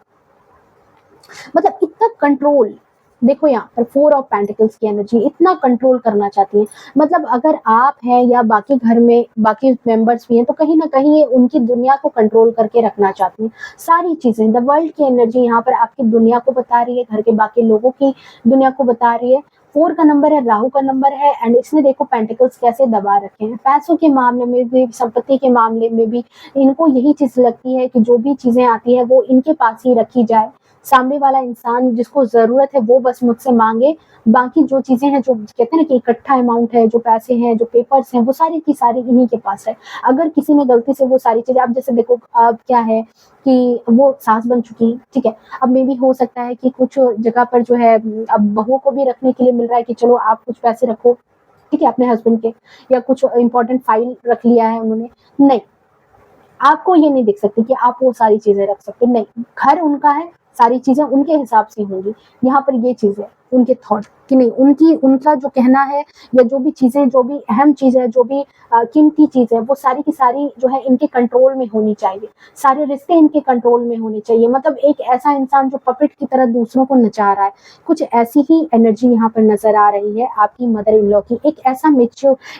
मतलब इतना कंट्रोल, देखो यहाँ पर 4 ऑफ पेंटिकल्स की एनर्जी, इतना कंट्रोल करना चाहती है। मतलब अगर आप हैं या बाकी घर में बाकी मेंबर्स भी हैं तो कहीं ना कहीं ये उनकी दुनिया को कंट्रोल करके रखना चाहती हैं। सारी चीजें, द वर्ल्ड की एनर्जी यहाँ पर आपकी दुनिया को बता रही है, घर के बाकी लोगों की दुनिया को बता रही है। 4 का नंबर है, राहु का नंबर है, एंड इसने देखो पेंटिकल्स कैसे दबा रखे हैं। पैसों के मामले में भी, संपत्ति के मामले में भी इनको यही चीज लगती है कि जो भी चीजें आती है वो इनके पास ही रखी जाए। सामने वाला इंसान जिसको जरूरत है वो बस मुझसे मांगे, बाकी जो चीजें हैं, जो कहते हैं ना कि इकट्ठा अमाउंट है, जो पैसे हैं, जो पेपर्स हैं, वो सारी की सारी इन्हीं के पास है। अगर किसी ने गलती से वो सारी चीजें, अब जैसे देखो अब क्या है कि वो सास बन चुकी है, ठीक है, अब मे भी हो सकता है कि कुछ जगह पर जो है अब बहुओं को भी रखने के लिए मिल रहा है कि चलो आप कुछ पैसे रखो, ठीक है, अपने हस्बैंड के, या कुछ इंपॉर्टेंट फाइल रख लिया है उन्होंने। नहीं, आपको ये नहीं दिख सकती कि आप वो सारी चीजें रख सकते, नहीं, घर उनका है, सारी चीजें उनके हिसाब से होंगी। यहाँ पर ये चीज है, उनके थॉट कि नहीं, उनका जो कहना है या जो भी चीजें, जो भी अहम चीज है, जो भी कीमती चीज है, वो सारी की सारी जो है इनके कंट्रोल में होनी चाहिए। सारे रिश्ते इनके कंट्रोल में होने चाहिए। मतलब एक ऐसा इंसान जो पपेट की तरह दूसरों को नचा रहा है, कुछ ऐसी ही एनर्जी यहाँ पर नजर आ रही है आपकी मदर इन लॉ की। एक ऐसा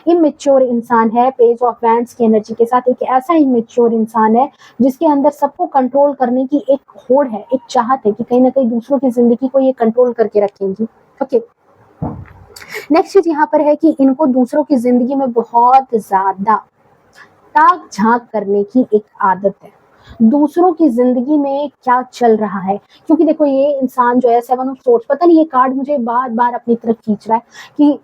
इमेच्योर इंसान है, पेज ऑफ वैंड्स की एनर्जी के साथ, एक ऐसा इमेच्योर इंसान है जिसके अंदर सबको कंट्रोल करने की एक होड़ है, एक चाहत है कि कहीं ना कहीं दूसरों की जिंदगी को ये कंट्रोल करके रखेंगी। ओके, नेक्स्ट चीज यहाँ पर है कि इनको दूसरों की जिंदगी में बहुत ज्यादा ताक झांक करने की एक आदत है, दूसरों की जिंदगी में क्या चल रहा है। क्योंकि देखो ये इंसान जो है 7 ऑफ सोर्ड्स, पता नहीं ये कार्ड मुझे बार बार अपनी तरफ खींच रहा है कि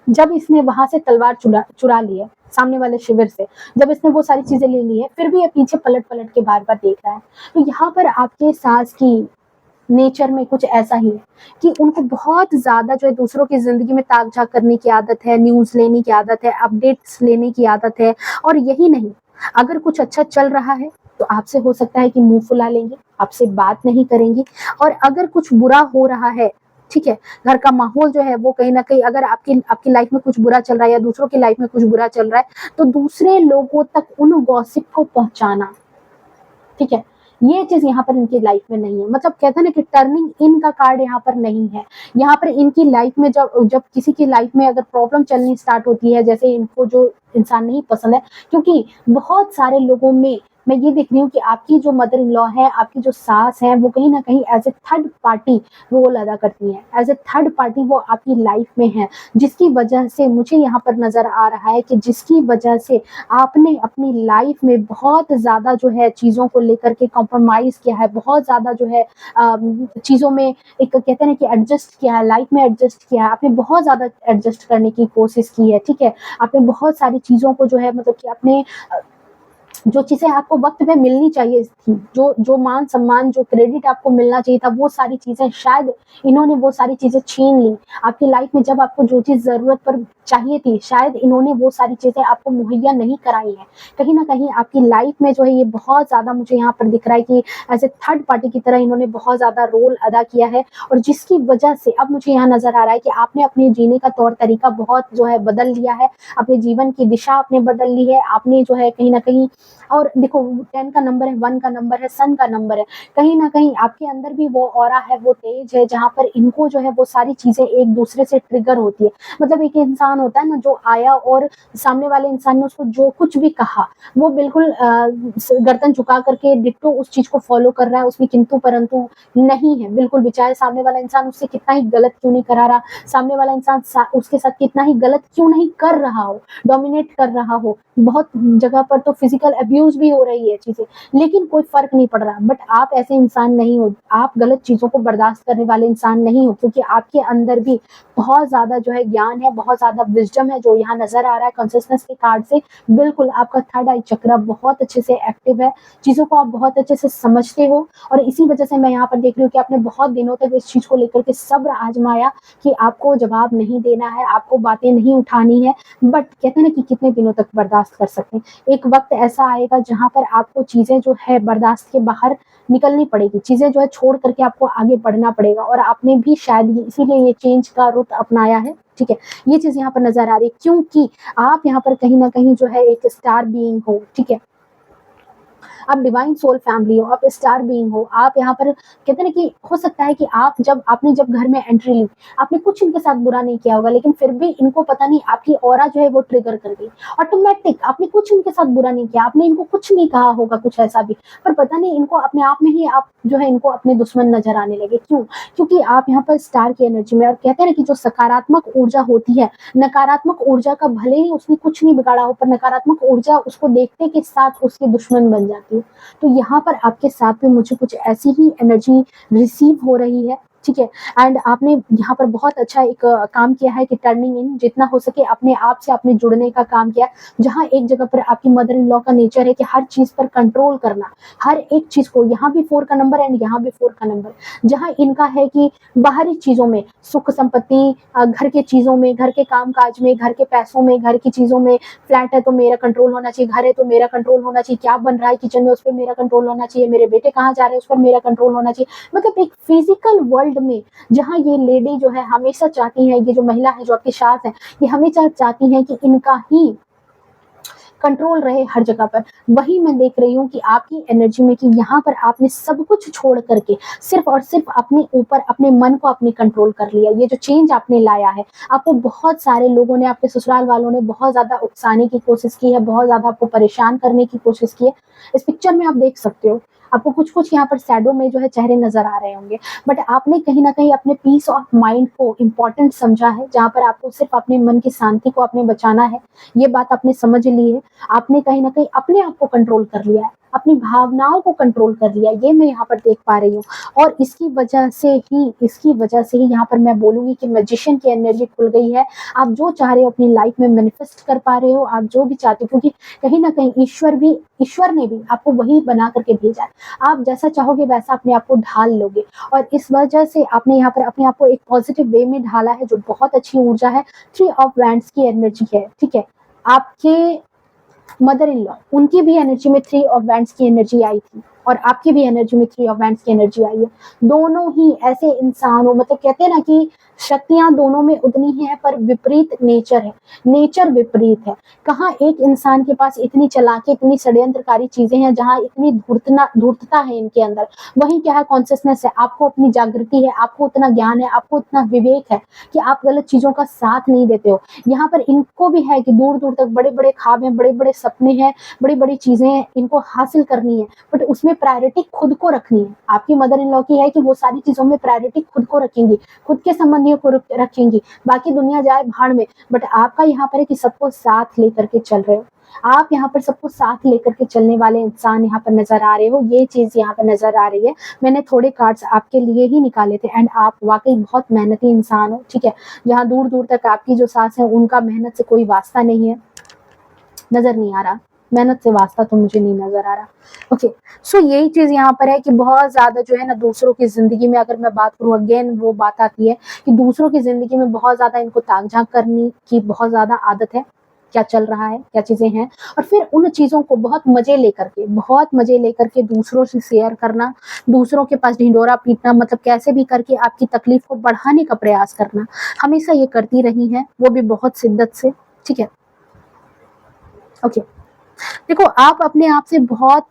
जब इसने वहां से तलवार चुरा ली है सामने वाले शिविर से, जब इसने वो सारी चीजें ले ली है, फिर भी ये पीछे पलट पलट के बार बार देख रहा है। तो यहाँ पर आपके सास की नेचर में कुछ ऐसा ही है कि उनको बहुत ज्यादा जो है दूसरों की जिंदगी में ताक झाक करने की आदत है, न्यूज लेने की आदत है, अपडेट्स लेने की आदत है। और यही नहीं, अगर कुछ अच्छा चल रहा है तो आपसे हो सकता है कि मुंह फुला लेंगे, आपसे बात नहीं करेंगी। और अगर कुछ बुरा हो रहा है, ठीक है, घर का माहौल जो है वो कहीं ना कहीं, अगर आपकी लाइफ में कुछ बुरा चल रहा है या दूसरों की लाइफ में कुछ बुरा चल रहा है, तो दूसरे लोगों तक उन गॉसिप को पहुंचाना, ठीक है, ये चीज यहाँ पर इनकी लाइफ में नहीं है। मतलब कहते हैं ना कि टर्निंग इन का कार्ड यहाँ पर नहीं है। यहाँ पर इनकी लाइफ में जब किसी की लाइफ में अगर प्रॉब्लम चलनी स्टार्ट होती है, जैसे इनको जो इंसान नहीं पसंद है, क्योंकि बहुत सारे लोगों में मैं ये देख रही हूँ कि आपकी जो मदर इन लॉ है, आपकी जो सास है, वो कहीं न कहीं as a third party role अदा करती हैं। एज़ अ थर्ड पार्टी वो आपकी लाइफ़ में हैं, जिसकी वजह से मुझे यहाँ पर नज़र आ रहा है कि जिसकी वजह से आपने अपनी लाइफ़ में बहुत ज़्यादा जो है चीज़ों को लेकर के कॉम्प्रोमाइज़ किया है, बहुत ज़्यादा जो है चीज़ों में एक कहते हैं ना कि एडजस्ट किया है, लाइफ़ में एडजस्ट किया है। आपने बहुत ज़्यादा एडजस्ट करने की कोशिश की है, ठीक है? आपने बहुत सारी चीज़ों को जो है मतलब कि आपने जो चीज़ें आपको वक़्त पे मिलनी चाहिए थी, जो जो मान-सम्मान, जो क्रेडिट आपको मिलना चाहिए था, वो सारी चीज़ें शायद इन्होंने वो सारी चीज़ें छीन ली। आपकी लाइफ़ में जब आपको जो चीज़ ज़रूरत पर चाहिए थी, शायद इन्होंने वो सारी चीज़ें आपको मुहैया नहीं कराई हैं। कहीं न कहीं आपकी लाइफ़ में जो है ये बहुत ज़्यादा मुझे यहाँ पर दिख रहा है कि एज़ अ थर्ड पार्टी की तरह इन्होंने बहुत ज़्यादा रोल अदा किया है और जिसकी वजह से अब मुझे यहाँ नज़र आ रहा है कि आपने अपने जीने का तौर-तरीका बहुत जो है बदल लिया है, अपने जीवन की दिशा आपने बदल ली है। आपने जो है कहीं न कहीं और देखो 10 का नंबर है, 1 का नंबर है, सन का नंबर है। कहीं न कहीं आपके अंदर भी वो ऑरा है, वो तेज है जहाँ पर इनको जो है वो सारी चीज़ें एक-दूसरे से ट्रिगर होती है। मतलब एक इंसान होता है ना जो आया और सामने वाले इंसान ने उसको जो कुछ भी कहा, वो बिल्कुल गर्दन झुका करके डिट्टो उस चीज़ को फ़ॉलो कर रहा है, उसमें किंतु-परंतु नहीं है, बिल्कुल भी। चाहे सामने वाला इंसान उससे कितना ही गलत क्यों नहीं करा रहा, सामने वाला इंसान उसके साथ कितना ही गलत क्यों नहीं कर रहा हो, डोमिनेट कर रहा हो, बहुत जगह पर तो फिजिकल अब्यूज़ भी हो रही है चीज़ें, लेकिन कोई फ़र्क नहीं पड़ रहा। बट आप ऐसे इंसान नहीं हो, आप गलत चीज़ों को बर्दाश्त करने वाले इंसान नहीं हो क्योंकि आपके अंदर भी बहुत ज़्यादा जो है ज्ञान है, बहुत ज़्यादा विज़डम है जो यहाँ नज़र आ रहा है कॉन्शसनेस के कार्ड से। बिल्कुल, आपका थर्ड आई चक्र बहुत अच्छे से एक्टिव है, चीज़ों को आप बहुत अच्छे से समझते हो और इसी वजह से मैं यहाँ पर देख रही हूँ कि आपने बहुत दिनों तक इस चीज़ को लेकर के सब्र आज़माया कि आपको जवाब नहीं देना है, आपको बातें नहीं उठानी है, बट कहते हैं ना कि कितने दिनों तक बर्दाश्त कर सकते हैं। एक वक़्त ऐसा आएगा जहाँ पर आपको चीज़ें जो है बर्दाश्त के बाहर निकलनी पड़ेगी, चीज़ें जो है छोड़ कर के आपको आगे बढ़ना पड़ेगा और आपने भी शायद ये इसीलिए ये चेंज का रुख अपनाया है, ठीक है? ये चीज़ यहाँ पर नज़र आ रही है क्योंकि आप यहाँ पर कहीं न कहीं जो है एक स्टार बीइंग हो, ठीक है? आप डिवाइन सोल फैमिली हो, आप स्टार बीइंग हो, आप यहाँ पर कहते हैं ना कि हो सकता है कि आपने जब घर में एंट्री ली, आपने कुछ इनके साथ बुरा नहीं किया होगा, लेकिन फिर भी इनको पता नहीं आपकी ऑरा जो है वो ट्रिगर कर गई। ऑटोमैटिक आपने कुछ इनके साथ बुरा नहीं किया, आपने इनको कुछ नहीं कहा होगा कुछ ऐसा भी, पर पता नहीं इनको अपने आप में ही आप जो है इनको अपने दुश्मन नज़र आने लगे। क्यों? क्योंकि आप यहाँ पर स्टार की एनर्जी में और कहते हैं ना कि जो सकारात्मक ऊर्जा होती है, नकारात्मक ऊर्जा का भले ही उसने कुछ नहीं बिगाड़ा हो, पर नकारात्मक ऊर्जा उसको देखने के साथ उसके दुश्मन बन जाती है। तो यहाँ पर आपके साथ में मुझे कुछ ऐसी ही एनर्जी रिसीव हो रही है, ठीक है? एंड आपने यहाँ पर बहुत अच्छा एक काम किया है कि टर्निंग इन जितना हो सके अपने आप से आपने जुड़ने का काम किया, जहाँ एक जगह पर आपकी मदर इन लॉ का नेचर है कि हर चीज़ पर कंट्रोल करना, हर एक चीज़ को यहाँ भी 4 का नंबर एंड यहाँ भी 4 का नंबर, जहाँ इनका है कि बाहरी चीज़ों में, सुख संपत्ति घर के चीज़ों में, घर के काम-काज में, घर के पैसों में, घर की चीज़ों में, फ्लैट है तो मेरा कंट्रोल होना चाहिए, घर है तो मेरा कंट्रोल होना चाहिए, क्या बन रहा है किचन में उस पे मेरा कंट्रोल होना चाहिए, मेरे बेटे कहाँ जा रहे हैं उस पर मेरा कंट्रोल होना चाहिए। मतलब एक फिजिकल वर्ल्ड में जहाँ ये लेडी जो है हमेशा चाहती है, ये जो महिला है जो आपकी सास है, ये हमेशा चाहती है कि इनका ही कंट्रोल रहे हर जगह पर। वही मैं देख रही हूँ कि आपकी एनर्जी में कि यहाँ पर आपने सब कुछ छोड़ करके सिर्फ़ और सिर्फ़ अपने ऊपर अपने मन को आपने कंट्रोल कर लिया। ये जो चेंज आपने लाया है, आपको बहुत सारे लोगों ने, आपके ससुराल वालों ने बहुत ज़्यादा उकसाने की कोशिश की है, बहुत ज़्यादा आपको परेशान करने की कोशिश की है। इस पिक्चर में आप देख सकते हो, आपको कुछ-कुछ यहाँ पर शैडो में जो है चेहरे नज़र आ रहे होंगे। बट आपने कहीं न कहीं अपने पीस ऑफ माइंड को इम्पोर्टेंट समझा है, जहाँ पर आपको सिर्फ़ अपने मन की शांति को आपने बचाना है। ये बात आपने समझ ली है। आपने कहीं न कहीं अपने आप को कंट्रोल कर लिया है, अपनी भावनाओं को कंट्रोल कर लिया है, ये मैं यहाँ पर देख पा रही हूँ। और इसकी वजह से ही यहाँ पर मैं बोलूँगी कि मैजिशियन की एनर्जी खुल गई है। आप जो चाह रहे हो अपनी लाइफ़ में मैनिफेस्ट कर पा रहे हो, आप जो भी चाहते हो क्योंकि कहीं न कहीं ईश्वर ने भी आपको वही बना करके भेजा है। आप जैसा चाहोगे वैसा अपने आप को ढाल लोगे और इस वजह से आपने यहाँ पर अपने आप को एक पॉजिटिव वे में ढाला है, जो बहुत अच्छी ऊर्जा है। 3 ऑफ वैंड्स की एनर्जी है, ठीक है? आपके मदर इन लॉ, उनकी भी एनर्जी में 3 ऑफ वैंड्स की एनर्जी आई थी और आपकी भी एनर्जी में 3 ऑफ वैंड्स की एनर्जी आई है। दोनों ही ऐसे इंसान हो, मतलब कहते हैं ना कि शक्तियां दोनों में उतनी ही है पर विपरीत नेचर है, नेचर विपरीत है। कहाँ एक इंसान के पास इतनी चालाकी, इतनी षड्यंत्रकारी चीजें हैं, जहां इतनी धूर्तता है इनके अंदर, वहीं क्या है, कॉन्शियसनेस है, आपको अपनी जागृति है, आपको उतना ज्ञान है, आपको उतना विवेक है कि आप गलत चीजों का साथ नहीं देते हो। यहाँ पर इनको भी है कि दूर दूर तक बड़े बड़े ख्वाब हैं, बड़े बड़े सपने हैं, बड़ी बड़ी चीजें हैं, इनको हासिल करनी है, बट उसमें प्रायोरिटी खुद को रखनी है। आपकी मदर इन लॉ की है कि वो सारी चीजों में प्रायोरिटी खुद को रखेंगी, खुद के संबंधियों को रखेंगी, बाकी दुनिया जाए भाड़ में। बट आपका यहाँ पर है कि सबको साथ लेकर के चल रहे हो, आप यहाँ पर सबको साथ लेकर के चलने वाले इंसान यहाँ पर नजर आ रहे हो, ये चीज यहाँ पर नजर आ रही है। मैंने थोड़े कार्ड्स आपके लिए ही निकाले थे एंड आप वाकई बहुत मेहनती इंसान हो, ठीक है। जहाँ दूर दूर तक आपकी जो सास है उनका मेहनत से कोई वास्ता नहीं है, नजर नहीं आ रहा, मेहनत से वास्ता तो मुझे नहीं नजर आ रहा। ओके, सो यही चीज यहाँ पर है कि बहुत ज्यादा जो है ना दूसरों की जिंदगी में, अगर मैं बात करूँ अगेन वो बात आती है कि दूसरों की जिंदगी में बहुत ज्यादा इनको ताक झांक करने की बहुत ज्यादा आदत है, क्या चल रहा है, क्या चीजें हैं, और फिर उन चीजों को बहुत मजे लेकर के दूसरों से शेयर करना, दूसरों के पास ढिंडोरा पीटना, मतलब कैसे भी करके आपकी तकलीफ को बढ़ाने का प्रयास करना, हमेशा ये करती रही हैं, वो भी बहुत शिद्दत से, ठीक है। ओके, देखो आप अपने आप से बहुत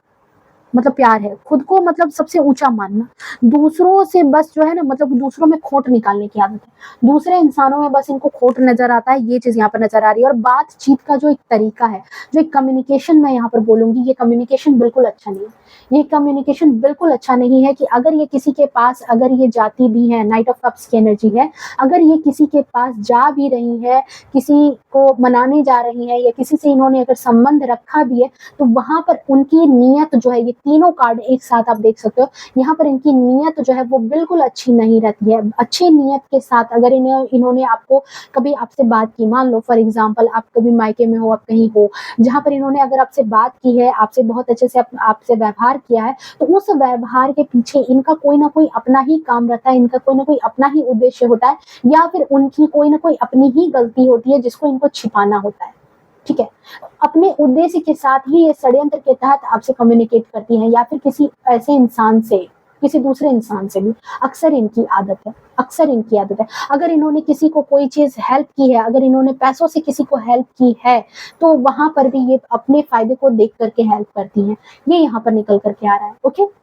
मतलब प्यार है, खुद को मतलब सबसे ऊंचा मानना, दूसरों से बस जो है ना मतलब दूसरों में खोट निकालने की आदत है, दूसरे इंसानों में बस इनको खोट नजर आता है, ये चीज यहाँ पर नजर आ रही है। और बातचीत का जो एक तरीका है, जो एक कम्युनिकेशन मैं यहाँ पर बोलूंगी, ये कम्युनिकेशन बिल्कुल अच्छा नहीं है, ये कम्युनिकेशन बिल्कुल अच्छा नहीं है कि अगर ये किसी के पास, अगर ये जाती भी है, नाइट ऑफ कप्स की एनर्जी है, अगर ये किसी के पास जा भी रही है, किसी को मनाने जा रही है, या किसी से इन्होंने अगर संबंध रखा भी है, तो वहां पर उनकी नीयत जो है, ये तीनों कार्ड एक साथ आप देख सकते हो, यहाँ पर इनकी नीयत जो है वो बिल्कुल अच्छी नहीं रहती है। अच्छे नीयत के साथ अगर इन्होंने आपको कभी आपसे बात की, मान लो फॉर एग्जांपल आप कभी मायके में हो, आप कहीं हो जहां पर इन्होंने अगर आपसे बात की है, आपसे बहुत अच्छे से आपसे व्यवहार किया है, तो उस व्यवहार के पीछे इनका कोई ना कोई अपना ही काम रहता है, इनका कोई ना कोई अपना ही उद्देश्य होता है, या फिर उनकी कोई ना कोई अपनी ही गलती होती है जिसको इनको छिपाना होता है, ठीक है। अपने उद्देश्य के साथ ही ये षड्यंत्र के तहत आपसे कम्युनिकेट करती हैं, या फिर किसी ऐसे इंसान से, किसी दूसरे इंसान से भी अक्सर इनकी आदत है, अक्सर इनकी आदत है। अगर इन्होंने किसी को कोई चीज हेल्प की है, अगर इन्होंने पैसों से किसी को हेल्प की है, तो वहां पर भी ये अपने फायदे को देख करके हेल्प करती हैं, ये यहाँ पर निकल करके आ रहा है। ओके,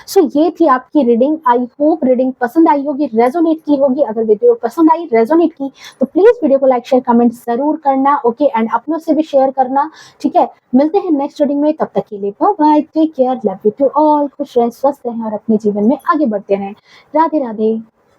सो ये थी आपकी रीडिंग। आई होप रीडिंग पसंद आई होगी, रेजोनेट की होगी। अगर वीडियो पसंद आई, रेजोनेट की, तो प्लीज वीडियो को लाइक शेयर कमेंट जरूर करना, ओके, एंड अपनों से भी शेयर करना, ठीक है। मिलते हैं नेक्स्ट रीडिंग में, तब तक के लिए bye bye, take care, love you to all, खुश रहें, स्वस्थ रहें और अपने जीवन में आगे बढ़ते रहें। राधे राधे।